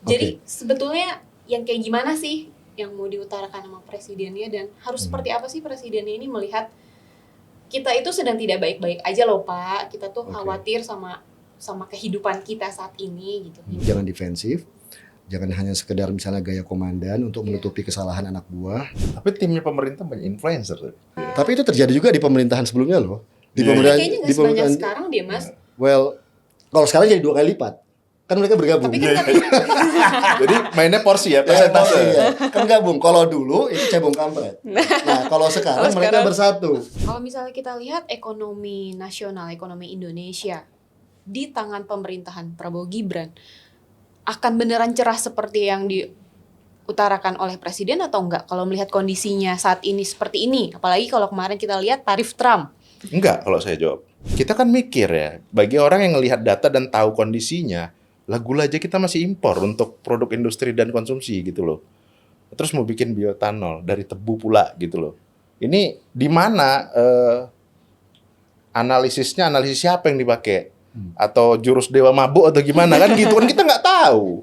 Jadi sebetulnya yang kayak gimana sih yang mau diutarakan sama presidennya, dan harus seperti apa sih presidennya ini melihat kita itu sedang tidak baik-baik aja loh Pak. Kita tuh khawatir sama kehidupan kita saat ini gitu. Jangan defensif, jangan hanya sekedar misalnya gaya komandan untuk menutupi kesalahan anak buah. Tapi timnya pemerintah banyak influencer. Tapi itu terjadi juga di pemerintahan sebelumnya loh. Di kayaknya nggak sebanyak sekarang deh Mas. Well, kalau sekarang jadi 2 kali lipat. Kan mereka bergabung. Tapi kan Jadi mainnya porsi ya, persentase. Kan gabung. Kalau dulu itu cebong kampret. Nah, kalau sekarang mereka bersatu. Kalau misalnya kita lihat ekonomi nasional, ekonomi Indonesia di tangan pemerintahan Prabowo Gibran, akan beneran cerah seperti yang diutarakan oleh presiden atau enggak? Kalau melihat kondisinya saat ini seperti ini, apalagi kalau kemarin kita lihat tarif Trump. Enggak, kalau saya jawab. Kita kan mikir ya, bagi orang yang ngelihat data dan tahu kondisinya, lah gula aja kita masih impor untuk produk industri dan konsumsi gitu loh. Terus mau bikin bioetanol dari tebu pula gitu loh. Ini di mana analisis siapa yang dipakai? Atau jurus dewa mabuk atau gimana kan gitu kan kita nggak tahu.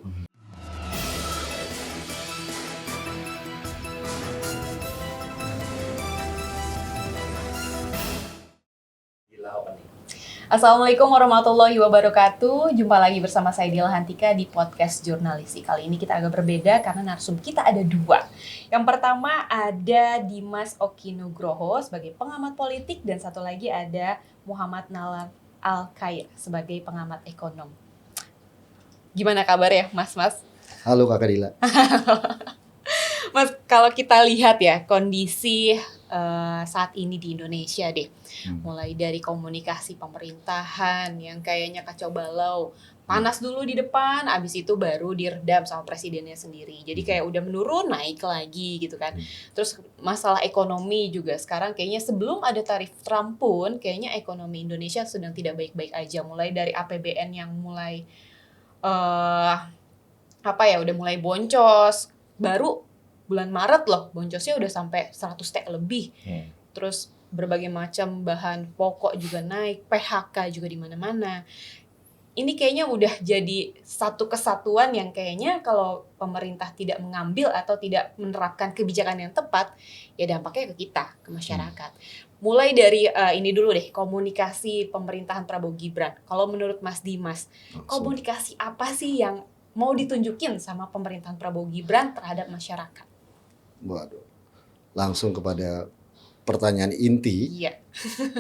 Assalamualaikum warahmatullahi wabarakatuh. Jumpa lagi bersama saya Dila Hantika di podcast Jurnalisi. Kali ini kita agak berbeda karena narsum kita ada 2. Yang pertama ada Dimas Oki Nugroho sebagai pengamat politik, dan satu lagi ada Muhammad Nalar Al-Khair sebagai pengamat ekonom. Gimana kabar ya Mas? Halo Kakak Dila. Mas, kalau kita lihat ya kondisi saat ini di Indonesia deh, mulai dari komunikasi pemerintahan yang kayaknya kacau balau, panas dulu di depan, abis itu baru diredam sama presidennya sendiri. Jadi kayak udah menurun, naik lagi gitu kan. Terus masalah ekonomi juga sekarang kayaknya sebelum ada tarif Trump pun, kayaknya ekonomi Indonesia sedang tidak baik-baik aja. Mulai dari APBN yang mulai udah mulai boncos, baru bulan Maret loh, boncosnya udah sampai 100 T lebih. Terus berbagai macam bahan pokok juga naik, PHK juga di mana-mana. Ini kayaknya udah jadi satu kesatuan yang kayaknya kalau pemerintah tidak mengambil atau tidak menerapkan kebijakan yang tepat, ya dampaknya ke kita, ke masyarakat. Mulai dari ini dulu deh, komunikasi pemerintahan Prabowo Gibran. Kalau menurut Mas Dimas, komunikasi apa sih yang mau ditunjukin sama pemerintahan Prabowo Gibran terhadap masyarakat? Waduh. Langsung kepada pertanyaan inti. Iya.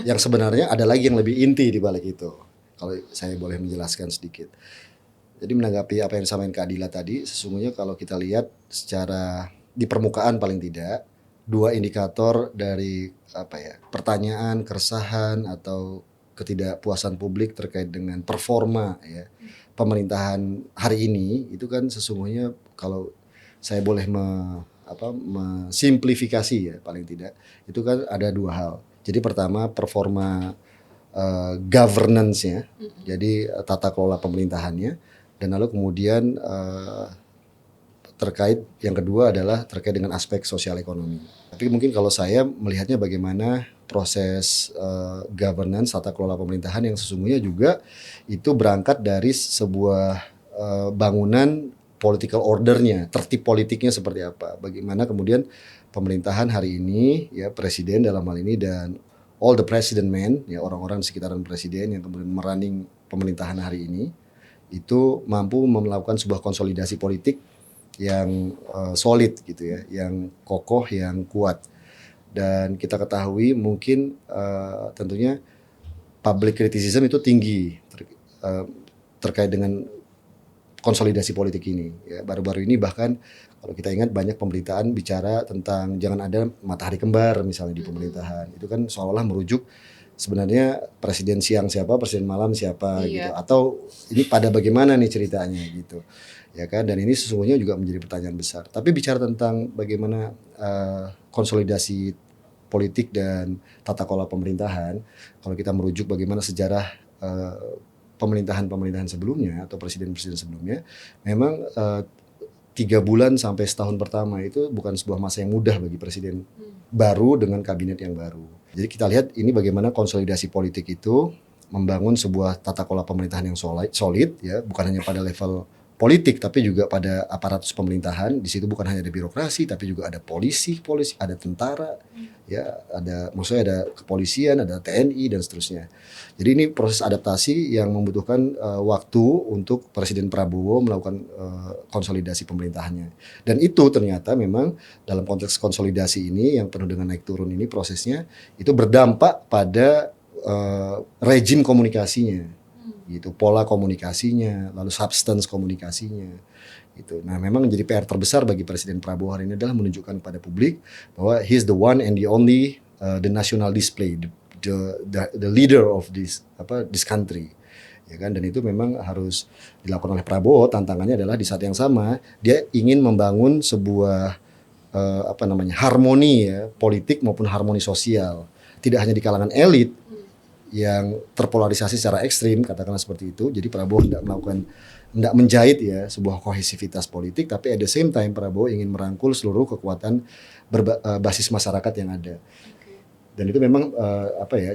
Yang sebenarnya ada lagi yang lebih inti di balik itu. Kalau saya boleh menjelaskan sedikit. Jadi menanggapi apa yang disampaikan Kak Adila tadi, sesungguhnya kalau kita lihat secara di permukaan paling tidak 2 indikator dari pertanyaan, keresahan atau ketidakpuasan publik terkait dengan performa ya pemerintahan hari ini, itu kan sesungguhnya kalau saya boleh simplifikasi ya paling tidak, itu kan ada 2 hal. Jadi pertama performa governance-nya, jadi tata kelola pemerintahannya, dan lalu kemudian terkait yang kedua adalah terkait dengan aspek sosial ekonomi. Tapi mungkin kalau saya melihatnya bagaimana proses governance tata kelola pemerintahan yang sesungguhnya juga itu berangkat dari sebuah bangunan political order-nya, tertib politiknya seperti apa. Bagaimana kemudian pemerintahan hari ini, ya presiden dalam hal ini dan all the president men, ya orang-orang di sekitaran presiden yang kemudian merunning pemerintahan hari ini, itu mampu melakukan sebuah konsolidasi politik yang solid gitu ya, yang kokoh, yang kuat. Dan kita ketahui mungkin tentunya public criticism itu tinggi terkait dengan konsolidasi politik ini. Ya, baru-baru ini bahkan kalau kita ingat banyak pemberitaan bicara tentang jangan ada matahari kembar misalnya di pemerintahan. Itu kan seolah-olah merujuk sebenarnya presiden siang siapa, presiden malam siapa gitu. Atau ini pada bagaimana nih ceritanya gitu. Ya kan, dan ini sesungguhnya juga menjadi pertanyaan besar. Tapi bicara tentang bagaimana konsolidasi politik dan tata kelola pemerintahan, kalau kita merujuk bagaimana sejarah pemerintahan sebelumnya atau presiden-presiden sebelumnya, memang 3 bulan sampai setahun pertama itu bukan sebuah masa yang mudah bagi presiden baru dengan kabinet yang baru. Jadi kita lihat ini bagaimana konsolidasi politik itu membangun sebuah tata kelola pemerintahan yang solid ya, bukan hanya pada level politik tapi juga pada aparatus pemerintahan. Di situ bukan hanya ada birokrasi tapi juga ada polisi, ada tentara, ya, maksudnya ada kepolisian, ada TNI dan seterusnya. Jadi ini proses adaptasi yang membutuhkan waktu untuk Presiden Prabowo melakukan konsolidasi pemerintahannya. Dan itu ternyata memang dalam konteks konsolidasi ini yang penuh dengan naik turun ini prosesnya itu berdampak pada rejim komunikasinya, gitu, pola komunikasinya, lalu substance komunikasinya, gitu. Nah, memang menjadi PR terbesar bagi Presiden Prabowo hari ini adalah menunjukkan kepada publik bahwa he is the one and the only the national display, the leader of this country, ya kan. Dan itu memang harus dilakukan oleh Prabowo. Tantangannya adalah di saat yang sama dia ingin membangun sebuah harmoni, ya, politik maupun harmoni sosial, tidak hanya di kalangan elit yang terpolarisasi secara ekstrim, katakanlah seperti itu. Jadi Prabowo tidak menjahit, ya, sebuah kohesivitas politik, tapi at the same time Prabowo ingin merangkul seluruh kekuatan basis masyarakat yang ada. Dan itu memang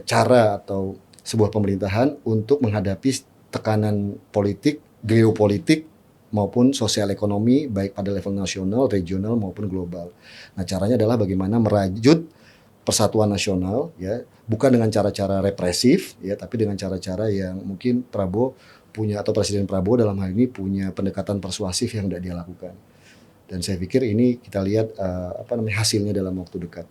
cara atau sebuah pemerintahan untuk menghadapi tekanan politik, geopolitik maupun sosial ekonomi baik pada level nasional, regional maupun global. Nah, caranya adalah bagaimana merajut persatuan nasional, ya, bukan dengan cara-cara represif, ya, tapi dengan cara-cara yang mungkin Prabowo punya, atau Presiden Prabowo dalam hal ini punya pendekatan persuasif yang tidak dia lakukan. Dan saya pikir ini kita lihat hasilnya dalam waktu dekat.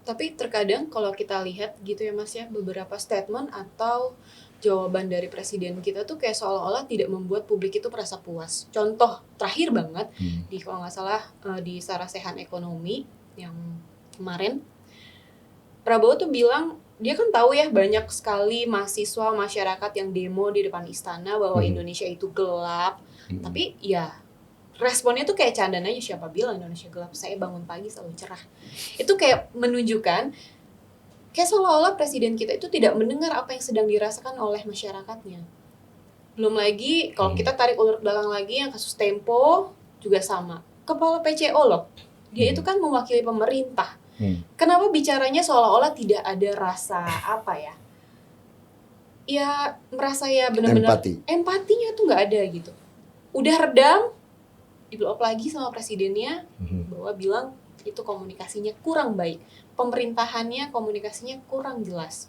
Tapi terkadang kalau kita lihat gitu ya Mas ya, beberapa statement atau jawaban dari presiden kita tuh kayak seolah-olah tidak membuat publik itu merasa puas. Contoh terakhir banget di, kalau nggak salah, di Sarasehan Ekonomi yang kemarin, Prabowo tuh bilang dia kan tahu ya banyak sekali mahasiswa, masyarakat yang demo di depan istana bahwa Indonesia itu gelap. Tapi ya responnya tuh kayak candaan aja, siapa bilang Indonesia gelap, saya bangun pagi selalu cerah. Itu kayak menunjukkan kayak seolah-olah presiden kita itu tidak mendengar apa yang sedang dirasakan oleh masyarakatnya. Belum lagi kalau kita tarik ulur belakang lagi yang kasus Tempo juga sama. Kepala PCO loh, dia itu kan mewakili pemerintah. Kenapa bicaranya seolah-olah tidak ada rasa ya merasa ya benar-benar empatinya tuh nggak ada gitu. Udah redam, di-blow up lagi sama presidennya bahwa bilang itu komunikasinya kurang baik, pemerintahannya komunikasinya kurang jelas.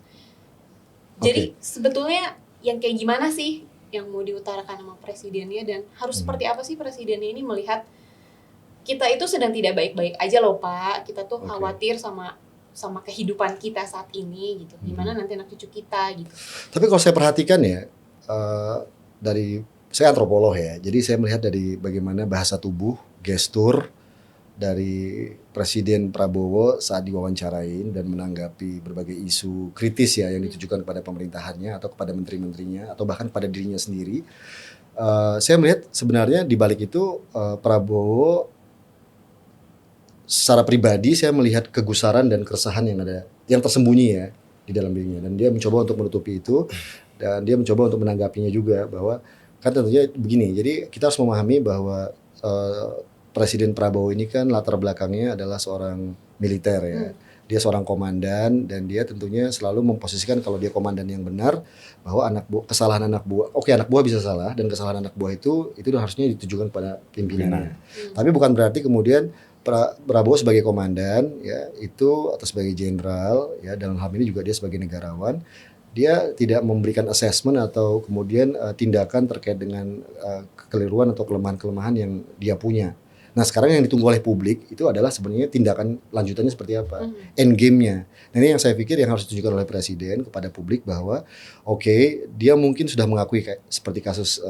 Jadi sebetulnya yang kayak gimana sih yang mau diutarakan sama presidennya, dan harus seperti apa sih presidennya ini melihat kita itu sedang tidak baik-baik aja loh Pak, kita tuh khawatir sama kehidupan kita saat ini gitu, gimana nanti anak cucu kita gitu. Tapi kalau saya perhatikan ya, saya antropolog ya, jadi saya melihat dari bagaimana bahasa tubuh, gestur dari Presiden Prabowo saat diwawancarain dan menanggapi berbagai isu kritis ya yang ditujukan kepada pemerintahannya atau kepada menteri-menterinya atau bahkan pada dirinya sendiri. Saya melihat sebenarnya di balik itu Prabowo secara pribadi saya melihat kegusaran dan keresahan yang tersembunyi ya di dalam dirinya, dan dia mencoba untuk menutupi itu dan dia mencoba untuk menanggapinya juga, bahwa kan tentunya begini. Jadi kita harus memahami bahwa Presiden Prabowo ini kan latar belakangnya adalah seorang militer ya. Dia seorang komandan dan dia tentunya selalu memposisikan kalau dia komandan yang benar, bahwa kesalahan anak buah, anak buah bisa salah, dan kesalahan anak buah itu harusnya ditujukan pada pimpinannya. Tapi bukan berarti kemudian Prabowo sebagai komandan ya itu atau sebagai jenderal ya, dalam hal ini juga dia sebagai negarawan, dia tidak memberikan assessment atau kemudian tindakan terkait dengan kekeliruan atau kelemahan-kelemahan yang dia punya. Nah, sekarang yang ditunggu oleh publik itu adalah sebenarnya tindakan lanjutannya seperti apa, end game-nya. Nah, ini yang saya pikir yang harus ditunjukkan oleh presiden kepada publik, bahwa dia mungkin sudah mengakui kayak seperti kasus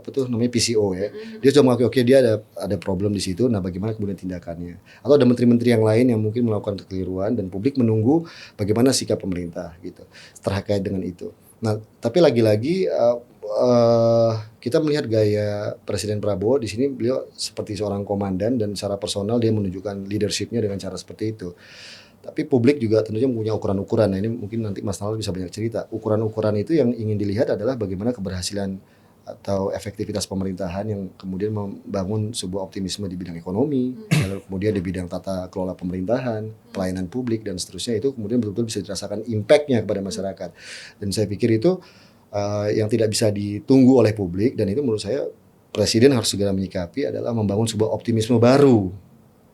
PCO ya. Dia sudah mengakui dia ada problem di situ. Nah, bagaimana kemudian tindakannya? Atau ada menteri-menteri yang lain yang mungkin melakukan kekeliruan dan publik menunggu bagaimana sikap pemerintah gitu terkait dengan itu. Nah, tapi lagi-lagi kita melihat gaya Presiden Prabowo di sini, beliau seperti seorang komandan dan secara personal dia menunjukkan leadership-nya dengan cara seperti itu. Tapi publik juga tentunya punya ukuran-ukuran. Nah, ini mungkin nanti Mas Nalal bisa banyak cerita. Ukuran-ukuran itu yang ingin dilihat adalah bagaimana keberhasilan atau efektivitas pemerintahan yang kemudian membangun sebuah optimisme di bidang ekonomi, lalu kemudian di bidang tata kelola pemerintahan, pelayanan publik dan seterusnya, itu kemudian betul-betul bisa dirasakan impact-nya kepada masyarakat. Dan saya pikir itu yang tidak bisa ditunggu oleh publik, dan itu menurut saya Presiden harus segera menyikapi adalah membangun sebuah optimisme baru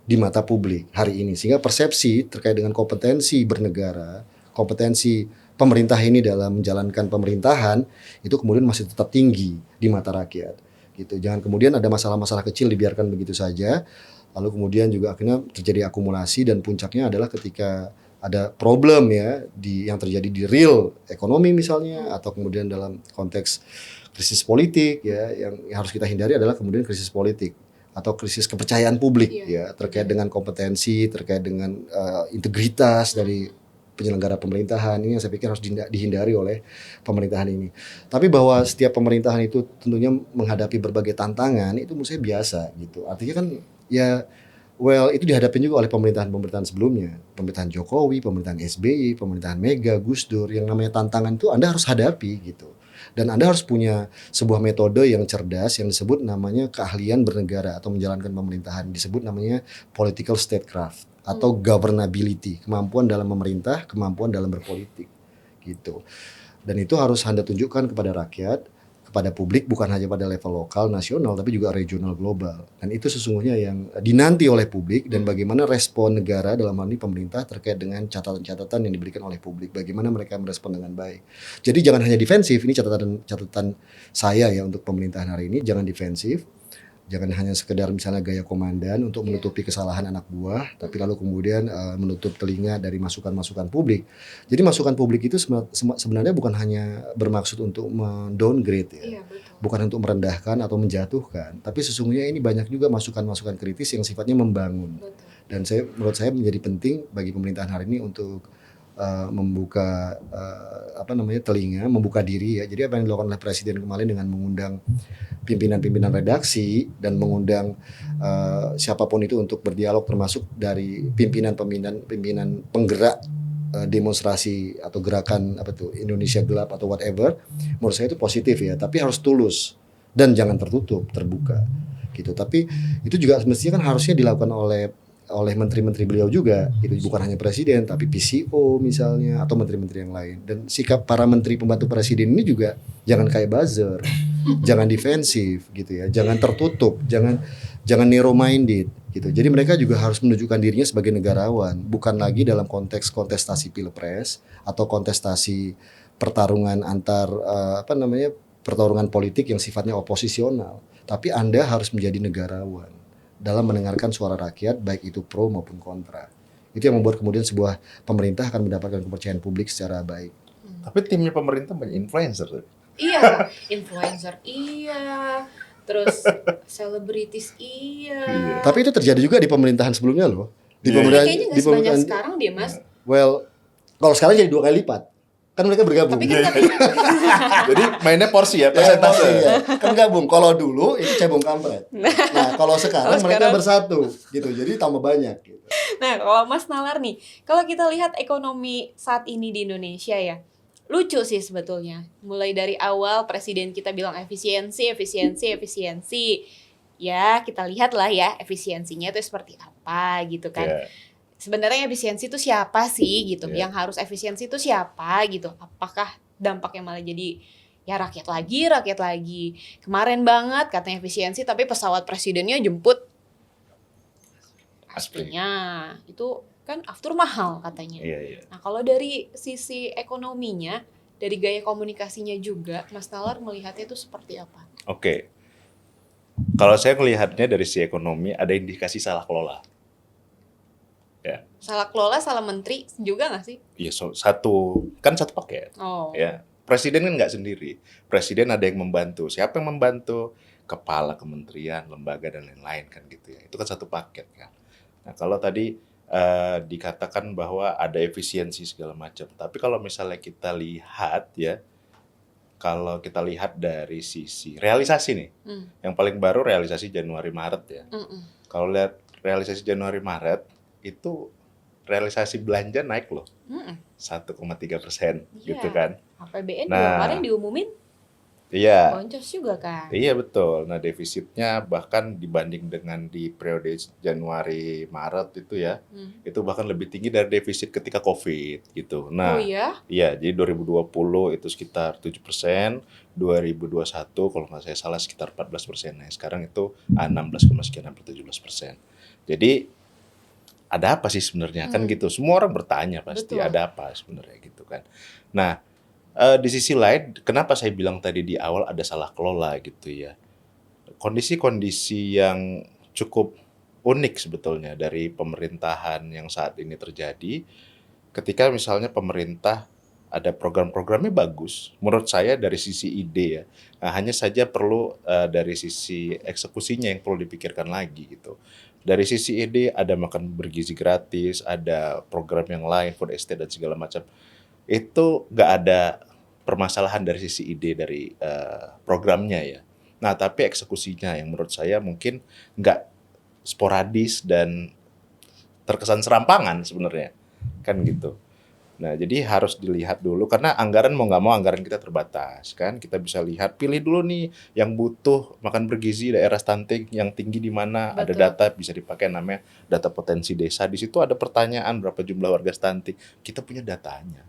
di mata publik hari ini. Sehingga persepsi terkait dengan kompetensi bernegara, kompetensi pemerintah ini dalam menjalankan pemerintahan, itu kemudian masih tetap tinggi di mata rakyat. Gitu. Jangan kemudian ada masalah-masalah kecil dibiarkan begitu saja, lalu kemudian juga akhirnya terjadi akumulasi dan puncaknya adalah ketika ada problem ya yang terjadi di real ekonomi misalnya, atau kemudian dalam konteks krisis politik ya, yang harus kita hindari adalah kemudian krisis politik atau krisis kepercayaan publik ya terkait dengan kompetensi, terkait dengan integritas dari penyelenggara pemerintahan. Ini yang saya pikir harus dihindari oleh pemerintahan ini. Tapi bahwa setiap pemerintahan itu tentunya menghadapi berbagai tantangan, itu menurut saya biasa gitu. Artinya kan ya itu dihadapin juga oleh pemerintahan-pemerintahan sebelumnya. Pemerintahan Jokowi, pemerintahan SBY, pemerintahan Mega, Gus Dur. Yang namanya tantangan itu Anda harus hadapi gitu. Dan Anda harus punya sebuah metode yang cerdas yang disebut namanya keahlian bernegara atau menjalankan pemerintahan. Disebut namanya political statecraft atau governability, kemampuan dalam memerintah, kemampuan dalam berpolitik gitu. Dan itu harus Anda tunjukkan kepada rakyat, kepada publik, bukan hanya pada level lokal, nasional, tapi juga regional, global. Dan itu sesungguhnya yang dinanti oleh publik, dan bagaimana respon negara dalam hal ini pemerintah terkait dengan catatan-catatan yang diberikan oleh publik, bagaimana mereka merespon dengan baik. Jadi jangan hanya defensif, ini catatan saya ya untuk pemerintahan hari ini, jangan defensif. Jangan hanya sekedar misalnya gaya komandan untuk menutupi kesalahan anak buah, tapi lalu kemudian menutup telinga dari masukan-masukan publik. Jadi masukan publik itu sebenarnya bukan hanya bermaksud untuk mendowngrade ya, bukan untuk merendahkan atau menjatuhkan, tapi sesungguhnya ini banyak juga masukan-masukan kritis yang sifatnya membangun. Dan menurut saya menjadi penting bagi pemerintahan hari ini untuk membuka telinga, membuka diri ya. Jadi apa yang dilakukan oleh Presiden kemarin dengan mengundang pimpinan-pimpinan redaksi dan mengundang siapapun itu untuk berdialog, termasuk dari pimpinan penggerak demonstrasi atau gerakan Indonesia Gelap atau whatever, menurut saya itu positif ya, tapi harus tulus dan jangan tertutup, terbuka gitu. Tapi itu juga mestinya kan harusnya dilakukan oleh menteri-menteri beliau juga gitu, bukan hanya presiden tapi PCO misalnya atau menteri-menteri yang lain. Dan sikap para menteri pembantu presiden ini juga jangan kayak buzzer, jangan defensif gitu ya, jangan tertutup, jangan narrow minded gitu. Jadi mereka juga harus menunjukkan dirinya sebagai negarawan, bukan lagi dalam konteks kontestasi pilpres atau kontestasi pertarungan antar pertarungan politik yang sifatnya oposisional, tapi Anda harus menjadi negarawan dalam mendengarkan suara rakyat, baik itu pro maupun kontra. Itu yang membuat kemudian sebuah pemerintah akan mendapatkan kepercayaan publik secara baik. Tapi timnya pemerintah banyak influencer. Iya, influencer iya, terus selebritis iya. Tapi itu terjadi juga di pemerintahan sebelumnya loh. Kayaknya nggak sebanyak sekarang deh Mas. Well, kalau sekarang jadi 2 kali lipat. Kan mereka bergabung. Tapi kan Jadi mainnya porsi ya, persentase. Ya. Kan gabung. Kalau dulu itu cebong kampret. Nah, kalau sekarang mereka bersatu gitu. Jadi tambah banyak gitu. Nah, kalau Mas Nalar nih, kalau kita lihat ekonomi saat ini di Indonesia ya, lucu sih sebetulnya. Mulai dari awal presiden kita bilang efisiensi. Ya, kita lihat lah ya efisiensinya itu seperti apa gitu kan. Yeah. Sebenarnya efisiensi itu siapa sih gitu? Yang harus efisiensi itu siapa gitu? Apakah dampaknya malah jadi ya rakyat lagi? Kemarin banget katanya efisiensi, tapi pesawat presidennya jemput aslinya itu kan aftur mahal katanya. Nah, kalau dari sisi ekonominya, dari gaya komunikasinya juga, Mas Nalar melihatnya itu seperti apa? Oke. Kalau saya melihatnya dari sisi ekonomi, ada indikasi salah kelola. Ya. Salah kelola, salah menteri juga nggak sih? Iya, satu paket. Ya, presiden kan nggak sendiri. Presiden ada yang membantu. Siapa yang membantu? Kepala kementerian, lembaga dan lain-lain kan gitu ya. Itu kan satu paket kan. Nah, kalau tadi dikatakan bahwa ada efisiensi segala macam. Tapi kalau misalnya kita lihat ya, kalau kita lihat dari sisi realisasi nih, yang paling baru realisasi Januari-Maret ya. Kalau lihat realisasi Januari-Maret, itu realisasi belanja naik loh, 1,3% gitu kan. APBN kemarin diumumin Iya. Boncos juga kan. Iya betul. Nah defisitnya bahkan dibanding dengan di periode Januari Maret itu ya, itu bahkan lebih tinggi dari defisit ketika COVID gitu. Oh Nah, iya? iya jadi 2020 itu sekitar 7%, 2021 kalau nggak saya salah sekitar 14%. Nah sekarang itu 16, sekian hampir 17%. Jadi ada apa sih sebenarnya kan gitu? Semua orang bertanya pasti Betul. ada apa sebenarnya gitu kan. Nah di sisi lain, kenapa saya bilang tadi di awal ada salah kelola gitu ya. Kondisi-kondisi yang cukup unik sebetulnya dari pemerintahan yang saat ini terjadi, ketika misalnya pemerintah ada program-programnya bagus, menurut saya dari sisi ide ya. Nah, hanya saja perlu dari sisi eksekusinya yang perlu dipikirkan lagi gitu. Dari sisi ide ada makan bergizi gratis, ada program yang lain, food estate dan segala macam. Itu nggak ada permasalahan dari sisi ide dari programnya ya. Nah, tapi eksekusinya yang menurut saya mungkin nggak sporadis dan terkesan serampangan sebenarnya, kan gitu. Nah, jadi harus dilihat dulu karena anggaran mau nggak mau anggaran kita terbatas kan. Kita bisa lihat, pilih dulu nih yang butuh makan bergizi daerah stunting yang tinggi di mana, ada Betul. data bisa dipakai namanya data potensi desa. Di situ ada pertanyaan berapa jumlah warga stunting. Kita punya datanya.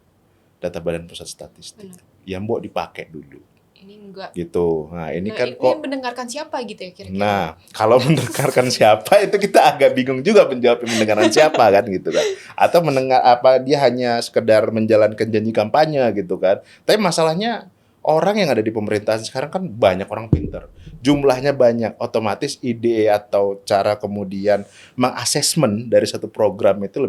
Data Badan Pusat Statistik. Benar. Ya mbok dipakai dulu Ini enggak. gitu. Nah, ini Nah, kan ini kok mendengarkan siapa gitu ya kira-kira? nah, kalau mendengarkan siapa itu kita agak bingung juga menjawab mendengarkan siapa kan gitu kan. Atau mendengar apa dia hanya sekedar menjalankan janji kampanye gitu kan. Tapi masalahnya orang yang ada di pemerintahan sekarang kan banyak orang pinter. Jumlahnya banyak, otomatis ide atau cara kemudian mengasesmen dari satu program itu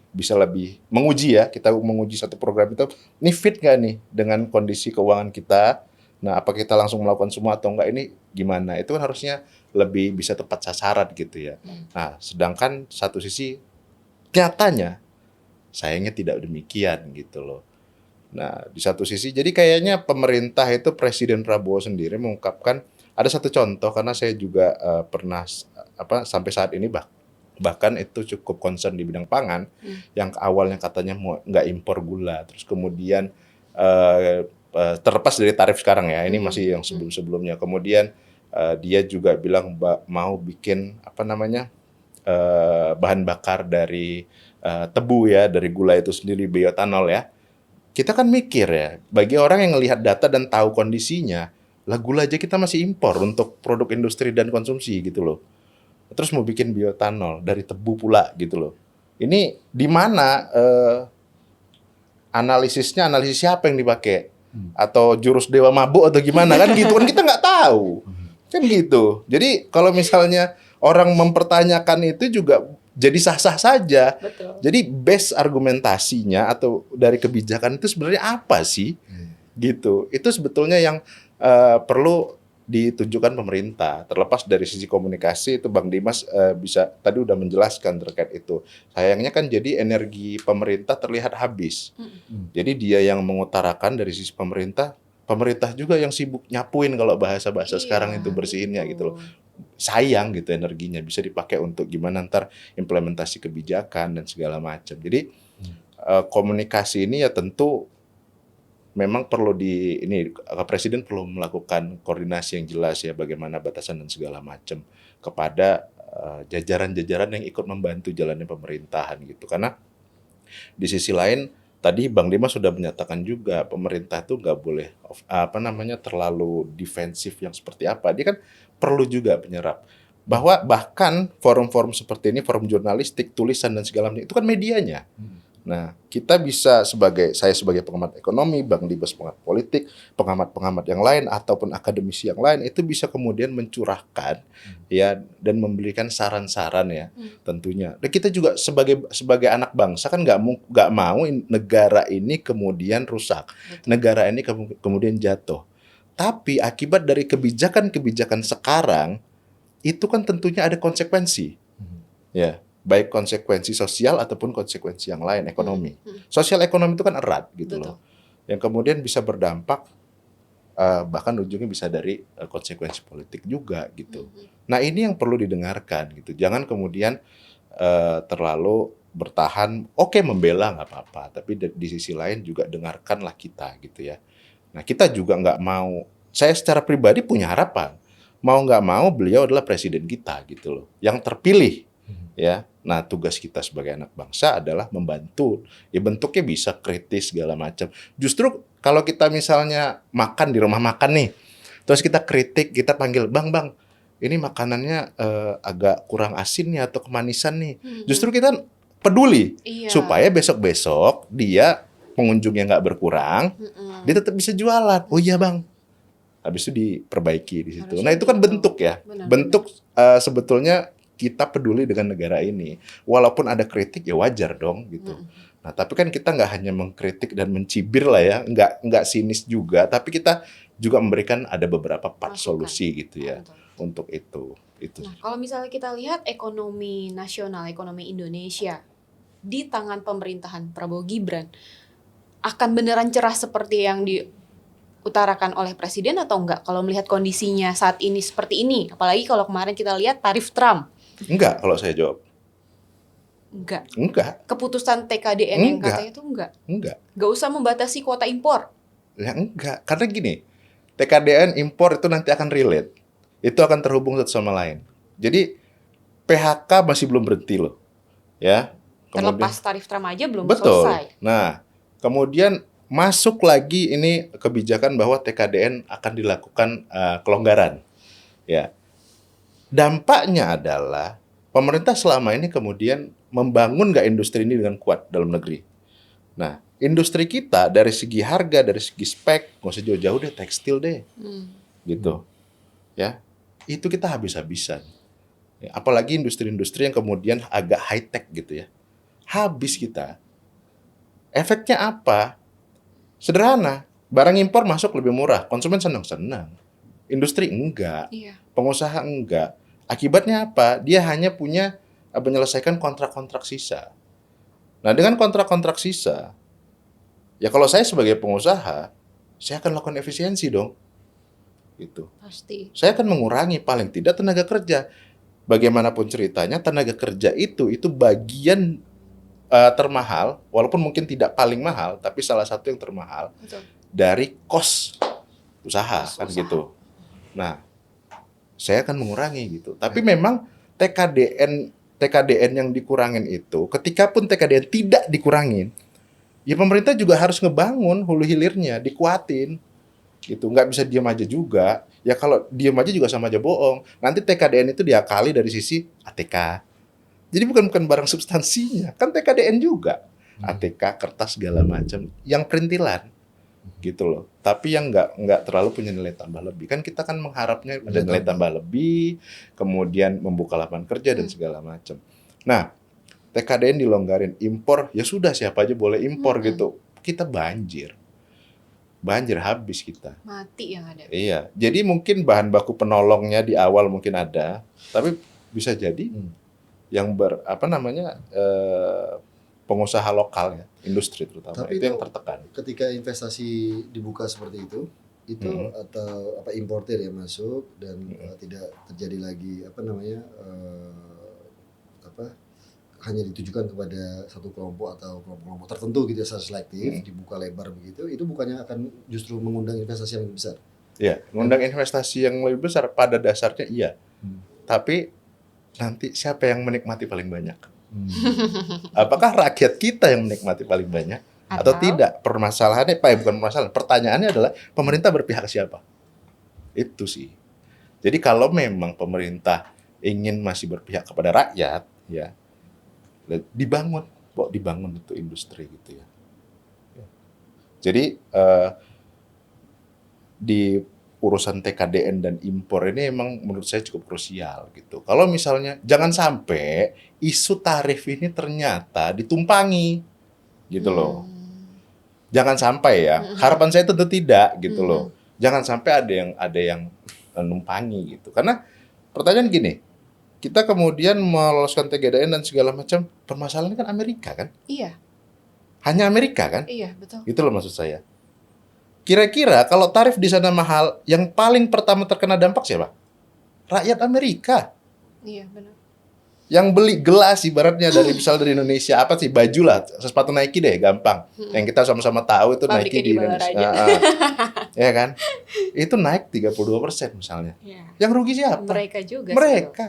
bisa lebih menguji ya. Kita menguji satu program itu ini fit nggak nih dengan kondisi keuangan kita. Nah, apa kita langsung melakukan semua atau enggak ini gimana? Itu kan harusnya lebih bisa tepat sasaran gitu ya. Nah, sedangkan satu sisi nyatanya sayangnya tidak demikian gitu loh. Nah, di satu sisi jadi kayaknya pemerintah itu Presiden Prabowo sendiri mengungkapkan ada satu contoh karena saya juga pernah sampai saat ini bahkan itu cukup concern di bidang pangan yang awalnya katanya mau nggak impor gula terus kemudian terlepas dari tarif sekarang ya ini masih yang sebelum-sebelumnya kemudian dia juga bilang mau bikin apa namanya bahan bakar dari tebu ya dari gula itu sendiri bioetanol ya kita kan mikir ya bagi orang yang ngelihat data dan tahu kondisinya lah gula aja kita masih impor untuk produk industri dan konsumsi gitu loh. Terus mau bikin bioetanol dari tebu pula gitu loh. Ini di mana analisis siapa yang dipakai? Atau jurus dewa mabuk atau gimana kan gitu kan kita nggak tahu. Kan gitu. Jadi kalau misalnya orang mempertanyakan itu juga jadi sah-sah saja. Betul. Jadi base argumentasinya atau dari kebijakan itu sebenarnya apa sih? Gitu. Itu sebetulnya yang perlu ditunjukkan pemerintah. Terlepas dari sisi komunikasi itu Bang Dimas bisa tadi udah menjelaskan terkait itu. Sayangnya kan jadi energi pemerintah terlihat habis. Jadi dia yang mengutarakan dari sisi pemerintah juga yang sibuk nyapuin kalau bahasa-bahasa sekarang itu bersihinnya gitu loh. Sayang gitu energinya bisa dipakai untuk gimana ntar implementasi kebijakan dan segala macam. Jadi komunikasi ini ya tentu memang perlu Presiden perlu melakukan koordinasi yang jelas ya bagaimana batasan dan segala macam kepada jajaran-jajaran yang ikut membantu jalannya pemerintahan gitu. Karena di sisi lain tadi Bang Dimas sudah menyatakan juga pemerintah itu nggak boleh terlalu defensif yang seperti apa. Dia kan perlu juga penyerap. Bahwa bahkan forum-forum seperti ini, forum jurnalistik, tulisan dan segala macam itu kan medianya. Nah, kita bisa saya sebagai pengamat ekonomi, Bang Dimas pengamat politik, pengamat-pengamat yang lain ataupun akademisi yang lain itu bisa kemudian mencurahkan ya dan memberikan saran-saran ya tentunya. Dan kita juga sebagai anak bangsa kan nggak mau negara ini kemudian rusak, negara ini kemudian jatuh. Tapi akibat dari kebijakan-kebijakan sekarang itu kan tentunya ada konsekuensi, ya. Baik konsekuensi sosial ataupun konsekuensi yang lain ekonomi. Sosial ekonomi itu kan erat gitu loh. Yang kemudian bisa berdampak bahkan ujungnya bisa dari konsekuensi politik juga gitu. Nah ini yang perlu didengarkan gitu. Jangan kemudian terlalu bertahan. Oke membela nggak apa-apa, tapi di sisi lain juga dengarkanlah kita gitu ya. Nah kita juga nggak mau saya secara pribadi punya harapan. Mau nggak mau beliau adalah presiden kita gitu loh, yang terpilih ya. Nah tugas kita sebagai anak bangsa adalah membantu. Ya bentuknya bisa kritis segala macam. Justru kalau kita misalnya makan di rumah makan nih, terus kita kritik, kita panggil bang, ini makanannya agak kurang asin ya atau kemanisan nih. Justru kita peduli Iya. supaya besok-besok dia pengunjungnya nggak berkurang, dia tetap bisa jualan. Oh iya bang. Habis itu diperbaiki di situ. Harusnya Nah itu kan gitu. bentuk ya. Benar, Bentuk sebetulnya kita peduli dengan negara ini. Walaupun ada kritik ya wajar dong gitu. Nah tapi kan kita nggak hanya mengkritik dan mencibir lah ya, nggak sinis juga. Tapi kita juga memberikan ada beberapa part Masukan. solusi gitu ya Betul. untuk itu. Nah, kalau misalnya kita lihat ekonomi nasional, ekonomi Indonesia di tangan pemerintahan Prabowo Gibran, akan beneran cerah seperti yang diutarakan oleh Presiden atau enggak? Kalau melihat kondisinya saat ini seperti ini, apalagi kalau kemarin kita lihat tarif Trump, Enggak kalau saya jawab. enggak. Enggak, Keputusan TKDN yang Enggak. katanya itu enggak. enggak. Enggak usah membatasi kuota impor. Ya enggak, karena gini, TKDN impor itu nanti akan relate. Itu akan terhubung satu sama lain. Jadi PHK masih belum berhenti loh. Ya. Terlepas tarif Trump aja belum Betul. selesai. Nah, kemudian masuk lagi ini kebijakan bahwa TKDN akan dilakukan kelonggaran. Ya. Dampaknya adalah pemerintah selama ini kemudian membangun nggak industri ini dengan kuat dalam negeri. Nah, industri kita dari segi harga, dari segi spek, nggak usah jauh-jauh deh, tekstil deh, gitu. Ya, itu kita habis-habisan. Ya, apalagi industri-industri yang kemudian agak high-tech gitu ya. Habis kita. Efeknya apa? Sederhana, barang impor masuk lebih murah, konsumen senang-senang. Industri enggak, Iya. pengusaha enggak. Akibatnya apa? Dia hanya punya menyelesaikan kontrak-kontrak sisa. Nah, dengan kontrak-kontrak sisa, ya kalau saya sebagai pengusaha, saya akan lakukan efisiensi dong. Gitu. Pasti. Saya akan mengurangi paling tidak tenaga kerja. Bagaimanapun ceritanya, tenaga kerja itu bagian termahal, walaupun mungkin tidak paling mahal, tapi salah satu yang termahal Betul. dari cost usaha Cost kan usaha. gitu. Nah, saya akan mengurangi gitu. Tapi memang TKDN yang dikurangin itu, ketika pun TKDN tidak dikurangin, ya pemerintah juga harus ngebangun hulu hilirnya, dikuatin gitu. Nggak bisa diam aja juga. Ya kalau diam aja juga sama aja bohong. Nanti TKDN itu diakali dari sisi ATK. Jadi bukan barang substansinya, kan TKDN juga. ATK, kertas segala macam, yang perintilan gitu loh. Tapi yang nggak terlalu punya nilai tambah lebih. Kan kita kan mengharapnya ada nilai tambah lebih, kemudian membuka lapangan kerja dan segala macam. Nah, TKDN dilonggarin, impor ya sudah siapa aja boleh impor gitu. Kita banjir habis kita. Mati yang ada. Iya, jadi mungkin bahan baku penolongnya di awal mungkin ada, tapi bisa jadi yang pengusaha lokal ya, industri terutama, Tapi itu yang tertekan. Ketika investasi dibuka seperti itu atau importir yang masuk dan tidak terjadi lagi hanya ditujukan kepada satu kelompok atau kelompok tertentu gitu ya, secara selektif, dibuka lebar begitu, itu bukannya akan justru mengundang investasi yang lebih besar? Iya, mengundang investasi yang lebih besar pada dasarnya iya. Tapi nanti siapa yang menikmati paling banyak? Apakah rakyat kita yang menikmati paling banyak atau tidak? Permasalahannya bukan permasalahan. Pertanyaannya adalah pemerintah berpihak ke siapa? Itu sih. Jadi kalau memang pemerintah ingin masih berpihak kepada rakyat, ya dibangun itu industri gitu ya. Jadi di urusan TKDN dan impor ini emang menurut saya cukup krusial gitu. Kalau misalnya jangan sampai isu tarif ini ternyata ditumpangi gitu loh. Jangan sampai ya. Harapan saya tentu tidak gitu loh. Jangan sampai ada yang numpangi gitu. Karena pertanyaan gini, kita kemudian meloloskan TKDN dan segala macam, permasalahannya kan Amerika kan? Iya. Hanya Amerika kan? Iya, betul. Gitu loh maksud saya. Kira-kira kalau tarif di sana mahal, yang paling pertama terkena dampak siapa? Rakyat Amerika. Iya, benar. Yang beli gelas ibaratnya dari Indonesia, apa sih, baju lah, sepatu Nike deh, gampang. Yang kita sama-sama tahu itu Pabriknya Nike di di Balaraja. Indonesia. ya kan? Itu naik 32% misalnya. Ya. Yang rugi siapa? Mereka juga sih. Mereka.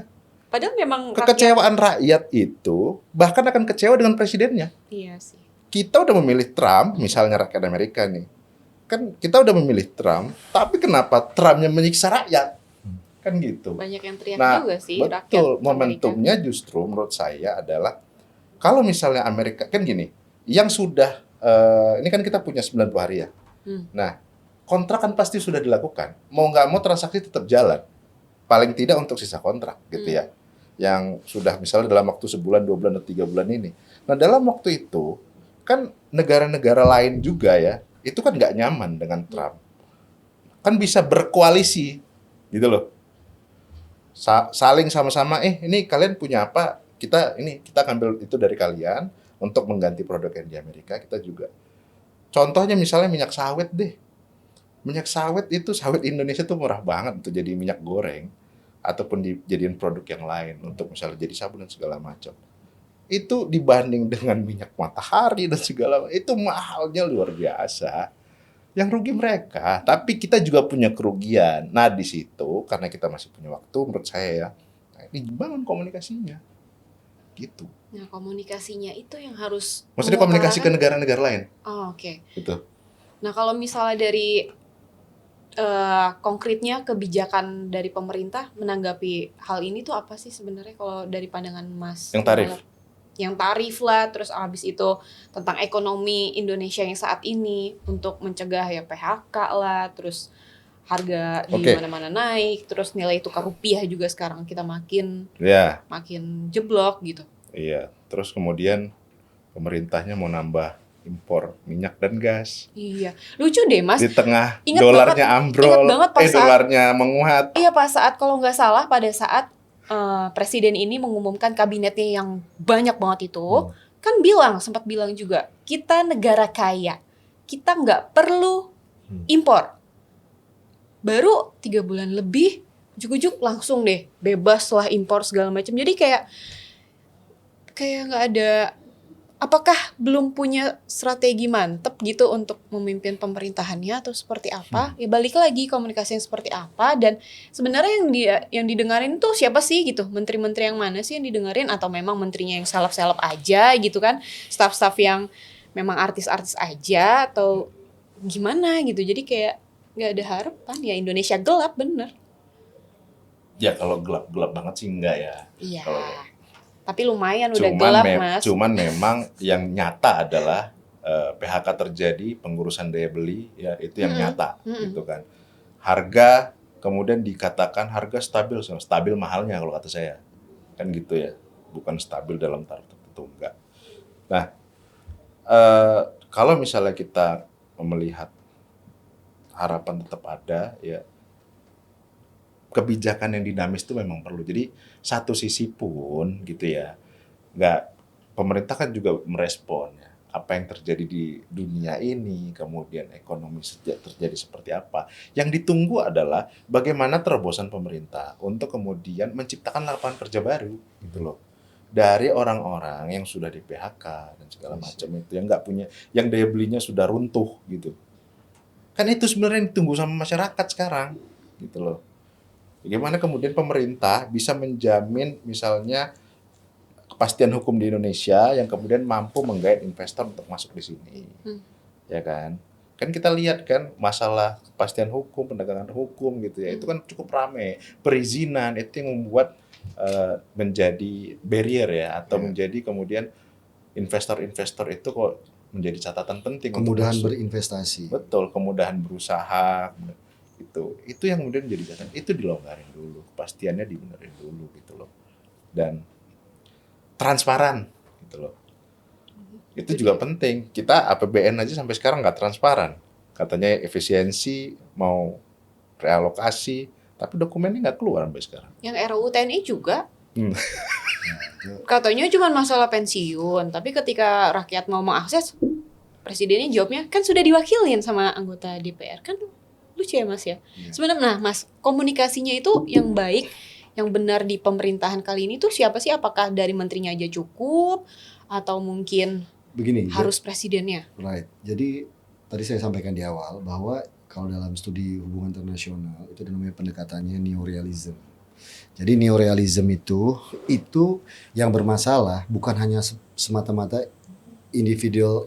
Padahal memang Kekecewaan rakyat itu bahkan akan kecewa dengan presidennya. Iya sih. Kita udah memilih Trump, misalnya rakyat Amerika nih. Kan kita udah memilih Trump, tapi kenapa Trumpnya menyiksa rakyat? Kan gitu. Banyak yang teriak Nah, juga sih rakyat betul. Amerika. Momentumnya justru menurut saya adalah kalau misalnya Amerika kan gini, yang sudah ini kan kita punya 90 hari ya. Nah, kontrak kan pasti sudah dilakukan. Mau nggak mau transaksi tetap jalan. Paling tidak untuk sisa kontrak gitu ya. Yang sudah misalnya dalam waktu sebulan, 2 bulan, atau 3 bulan ini. Nah, dalam waktu itu kan negara-negara lain juga ya, itu kan nggak nyaman dengan Trump. Kan bisa berkoalisi gitu loh. Saling sama-sama, ini kalian punya apa? Kita ambil itu dari kalian untuk mengganti produk yang di Amerika, kita juga. Contohnya misalnya minyak sawit deh. Minyak sawit itu, sawit Indonesia tuh murah banget untuk jadi minyak goreng ataupun dijadiin produk yang lain untuk misalnya jadi sabun dan segala macam. Itu dibanding dengan minyak matahari dan segala macam, itu mahalnya luar biasa. Yang rugi mereka, tapi kita juga punya kerugian. Nah, di situ karena kita masih punya waktu menurut saya ya, dibangun komunikasinya. Gitu. Nah, komunikasinya itu yang harus Maksudnya komunikasi ke negara-negara lain. Oh, oke. Gitu. Nah, kalau misalnya dari konkretnya kebijakan dari pemerintah menanggapi hal ini tuh apa sih sebenarnya kalau dari pandangan Mas? Yang tarif. Yang tarif lah, terus abis itu tentang ekonomi Indonesia yang saat ini untuk mencegah ya PHK lah, terus harga di mana-mana naik, terus nilai tukar rupiah juga sekarang kita makin jeblok gitu. Iya, terus kemudian pemerintahnya mau nambah impor minyak dan gas. Iya, lucu deh Mas. Di tengah dolarnya ambrol, dolarnya menguat. Iya, pas saat kalau nggak salah pada saat presiden ini mengumumkan kabinetnya yang banyak banget itu, kan sempat bilang juga, kita negara kaya, kita nggak perlu impor. Baru 3 bulan lebih, ujuk-ujuk langsung deh bebas lah impor segala macam. Jadi kayak nggak ada, apakah belum punya strategi mantep gitu untuk memimpin pemerintahannya atau seperti apa? Ya balik lagi komunikasi yang seperti apa, dan sebenarnya yang didengarin tuh siapa sih gitu? Menteri-menteri yang mana sih yang didengarin, atau memang menterinya yang seleb-seleb aja gitu kan? Staff-staff yang memang artis-artis aja atau gimana gitu. Jadi kayak nggak ada harapan ya, Indonesia gelap bener. Ya kalau gelap banget sih enggak ya. Iya. Tapi lumayan udah gelap Mas. Cuman memang yang nyata adalah PHK terjadi, pengurusan daya beli ya itu yang nyata gitu kan. Harga kemudian dikatakan harga stabil mahalnya kalau kata saya. Kan gitu ya. Bukan stabil dalam taraf tertentu, enggak. Nah, kalau misalnya kita melihat harapan tetap ada ya, kebijakan yang dinamis itu memang perlu. Jadi satu sisi pun gitu ya, pemerintah kan juga merespon ya, apa yang terjadi di dunia ini, kemudian ekonomi terjadi seperti apa. Yang ditunggu adalah bagaimana terobosan pemerintah untuk kemudian menciptakan lapangan kerja baru gitu loh. Dari orang-orang yang sudah di PHK dan segala macam itu, yang nggak punya, yang daya belinya sudah runtuh gitu. Kan itu sebenarnya yang ditunggu sama masyarakat sekarang gitu loh. Bagaimana kemudian pemerintah bisa menjamin misalnya kepastian hukum di Indonesia yang kemudian mampu menggait investor untuk masuk di sini. Ya kan? Kan kita lihat kan masalah kepastian hukum, penegakan hukum gitu ya. Itu kan cukup ramai. Perizinan itu yang membuat menjadi barrier ya, atau menjadi kemudian investor-investor itu kok menjadi catatan penting. Kemudahan berinvestasi. Betul, kemudahan berusaha. Itu yang kemudian jadi catatan, itu dilonggarin dulu, kepastiannya dibenerin dulu gitu loh, dan transparan gitu loh. Itu juga penting. Kita APBN aja sampai sekarang nggak transparan, katanya efisiensi mau realokasi, tapi dokumennya nggak keluar sampai sekarang. Yang RUU TNI juga katanya cuma masalah pensiun, tapi ketika rakyat mau mengakses, presidennya jawabnya kan sudah diwakilin sama anggota DPR. Kan lucu ya Mas ya. Sebenarnya Mas, komunikasinya itu yang baik, yang benar di pemerintahan kali ini tuh siapa sih? Apakah dari menterinya aja cukup atau mungkin harus presidennya? Right. Jadi tadi saya sampaikan di awal bahwa kalau dalam studi hubungan internasional itu namanya pendekatannya neorealism. Jadi neorealism itu yang bermasalah bukan hanya semata-mata individual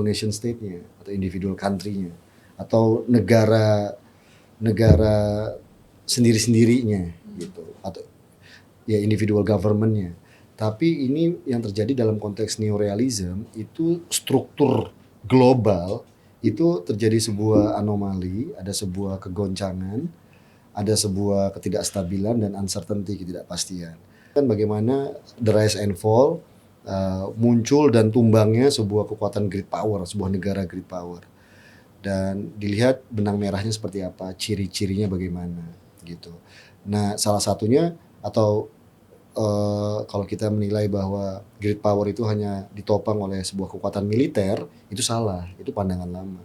nation state-nya atau individual country-nya atau negara sendiri-sendirinya gitu atau ya individual government-nya. Tapi ini yang terjadi dalam konteks neorealism itu struktur global itu terjadi sebuah anomali, ada sebuah kegoncangan, ada sebuah ketidakstabilan dan uncertainty, ketidakpastian. Dan bagaimana the rise and fall muncul dan tumbangnya sebuah kekuatan great power, sebuah negara great power. Dan dilihat benang merahnya seperti apa, ciri-cirinya bagaimana gitu. Nah, salah satunya atau kalau kita menilai bahwa great power itu hanya ditopang oleh sebuah kekuatan militer, itu salah, itu pandangan lama.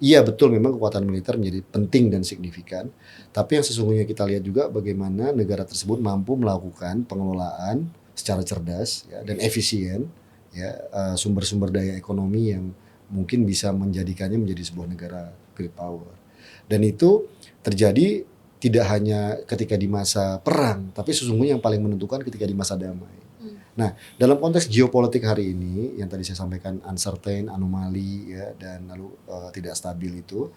Iya betul memang kekuatan militer menjadi penting dan signifikan, tapi yang sesungguhnya kita lihat juga bagaimana negara tersebut mampu melakukan pengelolaan secara cerdas ya, dan efisien ya sumber-sumber daya ekonomi yang mungkin bisa menjadikannya menjadi sebuah negara great power. Dan itu terjadi tidak hanya ketika di masa perang, tapi sesungguhnya yang paling menentukan ketika di masa damai. Nah, dalam konteks geopolitik hari ini yang tadi saya sampaikan uncertain, anomali ya dan lalu tidak stabil itu,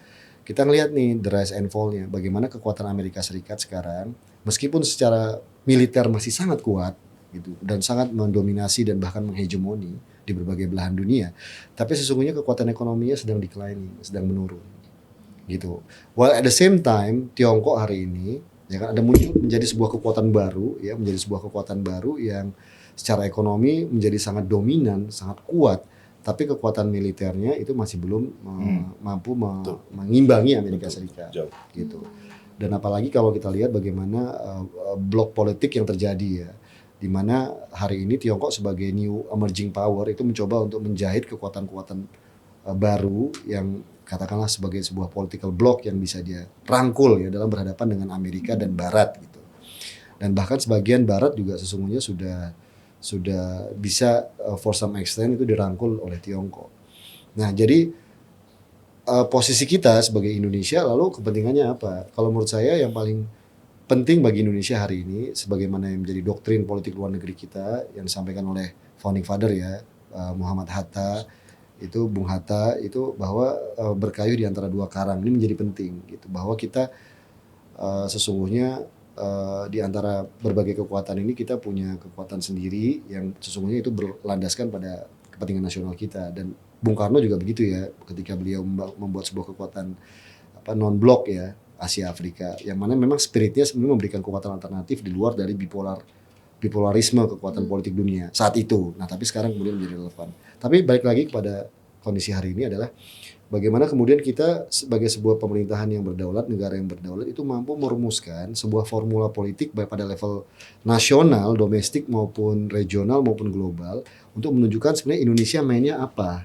kita ngelihat nih the rise and fall-nya bagaimana kekuatan Amerika Serikat sekarang meskipun secara militer masih sangat kuat gitu dan sangat mendominasi dan bahkan menghegemoni di berbagai belahan dunia, tapi sesungguhnya kekuatan ekonominya sedang declining, sedang menurun gitu. While at the same time Tiongkok hari ini ya kan ada muncul menjadi sebuah kekuatan baru ya, menjadi sebuah kekuatan baru yang secara ekonomi menjadi sangat dominan, sangat kuat, tapi kekuatan militernya itu masih belum mampu mengimbangi Amerika Serikat gitu. Dan apalagi kalau kita lihat bagaimana blok politik yang terjadi ya, di mana hari ini Tiongkok sebagai new emerging power itu mencoba untuk menjahit kekuatan-kekuatan baru yang katakanlah sebagai sebuah political block yang bisa dia rangkul ya dalam berhadapan dengan Amerika dan Barat gitu. Dan bahkan sebagian Barat juga sesungguhnya sudah bisa for some extent itu dirangkul oleh Tiongkok. Nah, jadi posisi kita sebagai Indonesia lalu kepentingannya apa? Kalau menurut saya yang paling penting bagi Indonesia hari ini sebagaimana yang menjadi doktrin politik luar negeri kita yang disampaikan oleh founding father ya, Muhammad Hatta, itu Bung Hatta itu bahwa berkayu di antara dua karang ini menjadi penting gitu. Bahwa kita sesungguhnya di antara berbagai kekuatan ini kita punya kekuatan sendiri yang sesungguhnya itu berlandaskan pada kepentingan nasional kita. Dan Bung Karno juga begitu ya ketika beliau membuat sebuah kekuatan non blok ya Asia Afrika yang mana memang spiritnya sebenarnya memberikan kekuatan alternatif di luar dari bipolarisme kekuatan politik dunia saat itu. Nah tapi sekarang kemudian menjadi relevan. Tapi balik lagi kepada kondisi hari ini adalah bagaimana kemudian kita sebagai sebuah pemerintahan yang berdaulat, negara yang berdaulat itu mampu merumuskan sebuah formula politik baik pada level nasional, domestik maupun regional maupun global untuk menunjukkan sebenarnya Indonesia mainnya apa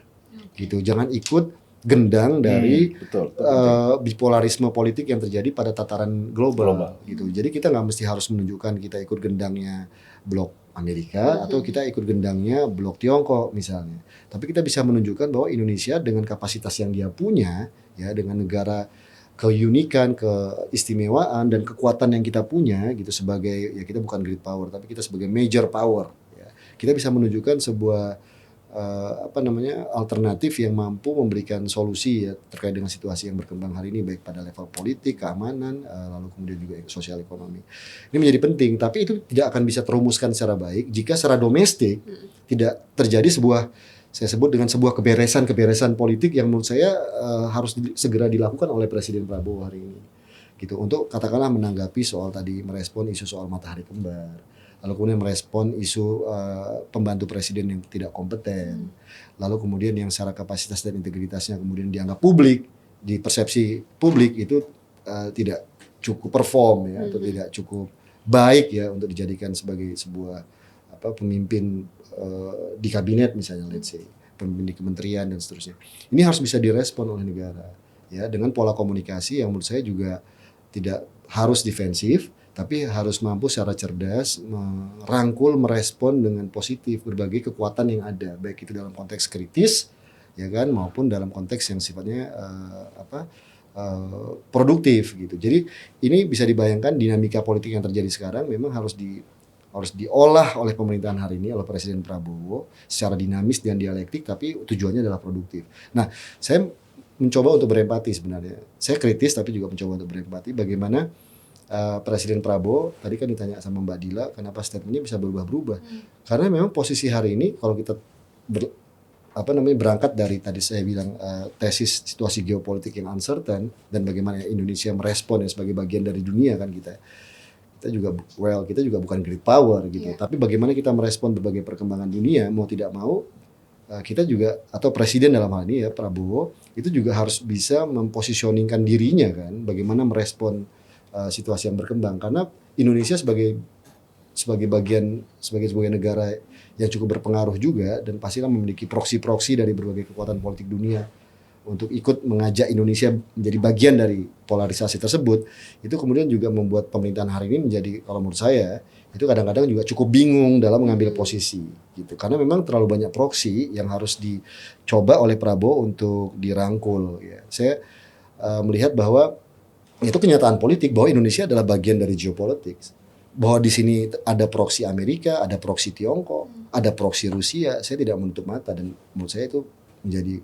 gitu. Jangan ikut gendang dari bipolarisme politik yang terjadi pada tataran global gitu. Jadi kita nggak mesti harus menunjukkan kita ikut gendangnya blok Amerika atau kita ikut gendangnya blok Tiongkok misalnya. Tapi kita bisa menunjukkan bahwa Indonesia dengan kapasitas yang dia punya ya dengan negara keunikan, keistimewaan dan kekuatan yang kita punya gitu sebagai ya kita bukan great power tapi kita sebagai major power ya. Kita bisa menunjukkan sebuah alternatif yang mampu memberikan solusi ya terkait dengan situasi yang berkembang hari ini baik pada level politik, keamanan, lalu kemudian juga sosial ekonomi. Ini menjadi penting, tapi itu tidak akan bisa terumuskan secara baik jika secara domestik tidak terjadi sebuah saya sebut dengan sebuah keberesan politik yang menurut saya harus segera dilakukan oleh Presiden Prabowo hari ini. Gitu untuk katakanlah menanggapi soal tadi merespon isu soal matahari kembar. Lalu kemudian merespon isu pembantu presiden yang tidak kompeten. Lalu kemudian yang secara kapasitas dan integritasnya kemudian dianggap publik, di persepsi publik itu tidak cukup perform ya atau tidak cukup baik ya untuk dijadikan sebagai sebuah pemimpin di kabinet misalnya let's say, pemimpin di kementerian dan seterusnya. Ini harus bisa direspon oleh negara ya dengan pola komunikasi yang menurut saya juga tidak harus defensif tapi harus mampu secara cerdas merangkul, merespon dengan positif berbagai kekuatan yang ada, baik itu dalam konteks kritis, ya kan, maupun dalam konteks yang sifatnya produktif gitu. Jadi ini bisa dibayangkan dinamika politik yang terjadi sekarang memang harus diolah oleh pemerintahan hari ini oleh Presiden Prabowo secara dinamis dan dialektik, tapi tujuannya adalah produktif. Nah, saya mencoba untuk berempati sebenarnya. Saya kritis tapi juga mencoba untuk berempati bagaimana Presiden Prabowo tadi kan ditanya sama Mbak Dila kenapa statementnya bisa berubah-berubah. Karena memang posisi hari ini kalau kita berangkat dari tadi saya bilang tesis situasi geopolitik yang uncertain dan bagaimana Indonesia merespon sebagai bagian dari dunia kan kita juga bukan great power gitu. Tapi bagaimana kita merespon berbagai perkembangan dunia mau tidak mau kita juga atau presiden dalam hal ini ya Prabowo itu juga harus bisa mempositioningkan dirinya kan bagaimana merespon situasi yang berkembang karena Indonesia sebagai sebuah negara yang cukup berpengaruh juga dan pastilah memiliki proksi-proksi dari berbagai kekuatan politik dunia untuk ikut mengajak Indonesia menjadi bagian dari polarisasi tersebut, itu kemudian juga membuat pemerintahan hari ini menjadi kalau menurut saya itu kadang-kadang juga cukup bingung dalam mengambil posisi gitu karena memang terlalu banyak proksi yang harus dicoba oleh Prabowo untuk dirangkul ya. Saya melihat bahwa itu kenyataan politik bahwa Indonesia adalah bagian dari geopolitik. Bahwa di sini ada proksi Amerika, ada proksi Tiongkok, ada proksi Rusia, saya tidak menutup mata dan menurut saya itu menjadi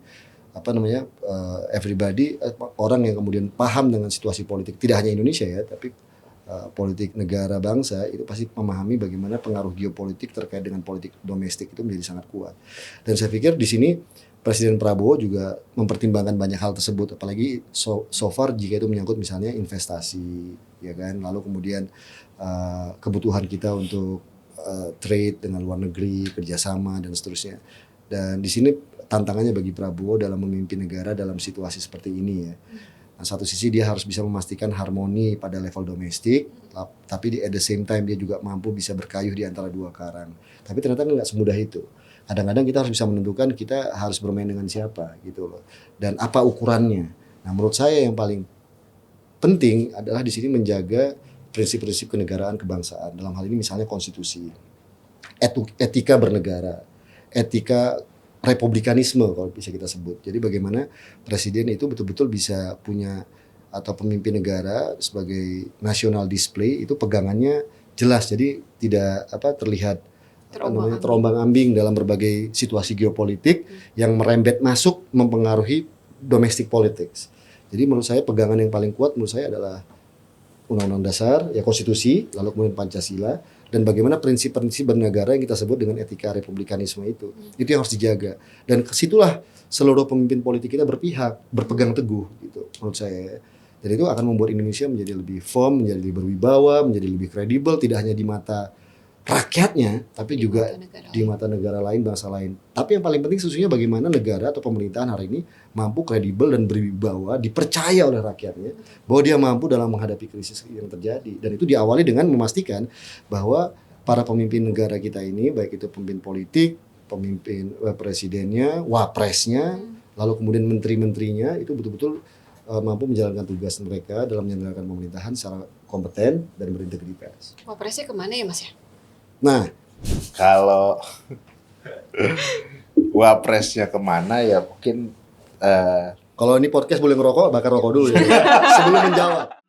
everybody orang yang kemudian paham dengan situasi politik tidak hanya Indonesia ya, tapi politik negara bangsa itu pasti memahami bagaimana pengaruh geopolitik terkait dengan politik domestik itu menjadi sangat kuat. Dan saya pikir di sini Presiden Prabowo juga mempertimbangkan banyak hal tersebut, apalagi so far jika itu menyangkut misalnya investasi, ya kan, lalu kemudian kebutuhan kita untuk trade dengan luar negeri, kerjasama dan seterusnya. Dan di sini tantangannya bagi Prabowo dalam memimpin negara dalam situasi seperti ini ya. Nah, satu sisi dia harus bisa memastikan harmoni pada level domestik, tapi at the same time dia juga mampu bisa berkayuh di antara dua karang. Tapi ternyata nggak semudah itu. Kadang-kadang kita harus bisa menentukan kita harus bermain dengan siapa gitu loh. Dan apa ukurannya. Nah, menurut saya yang paling penting adalah di sini menjaga prinsip-prinsip kenegaraan kebangsaan. Dalam hal ini misalnya konstitusi, etika bernegara, etika republikanisme kalau bisa kita sebut. Jadi bagaimana presiden itu betul-betul bisa punya atau pemimpin negara sebagai national display itu pegangannya jelas. Jadi tidak terlihat terombang-ambing dalam berbagai situasi geopolitik yang merembet masuk mempengaruhi domestic politics. Jadi menurut saya pegangan yang paling kuat menurut saya adalah Undang-Undang Dasar, ya konstitusi, lalu kemudian Pancasila, dan bagaimana prinsip-prinsip bernegara yang kita sebut dengan etika republikanisme itu yang harus dijaga. Dan kesitulah seluruh pemimpin politik kita berpegang teguh gitu menurut saya. Dan itu akan membuat Indonesia menjadi lebih firm, menjadi lebih berwibawa, menjadi lebih kredibel, tidak hanya di mata rakyatnya, tapi juga di mata negara lain, bangsa lain. Tapi yang paling penting sesungguhnya bagaimana negara atau pemerintahan hari ini mampu kredibel dan berwibawa, dipercaya oleh rakyatnya, bahwa dia mampu dalam menghadapi krisis yang terjadi. Dan itu diawali dengan memastikan bahwa para pemimpin negara kita ini, baik itu pemimpin politik, pemimpin presidennya, wapresnya, lalu kemudian menteri-menterinya, itu betul-betul mampu menjalankan tugas mereka dalam menjalankan pemerintahan secara kompeten dan berintegritas. Wapresnya kemana ya Mas ya? Nah, kalau wapresnya kemana ya mungkin kalau ini podcast boleh ngerokok, bakar rokok dulu ya sebelum menjawab.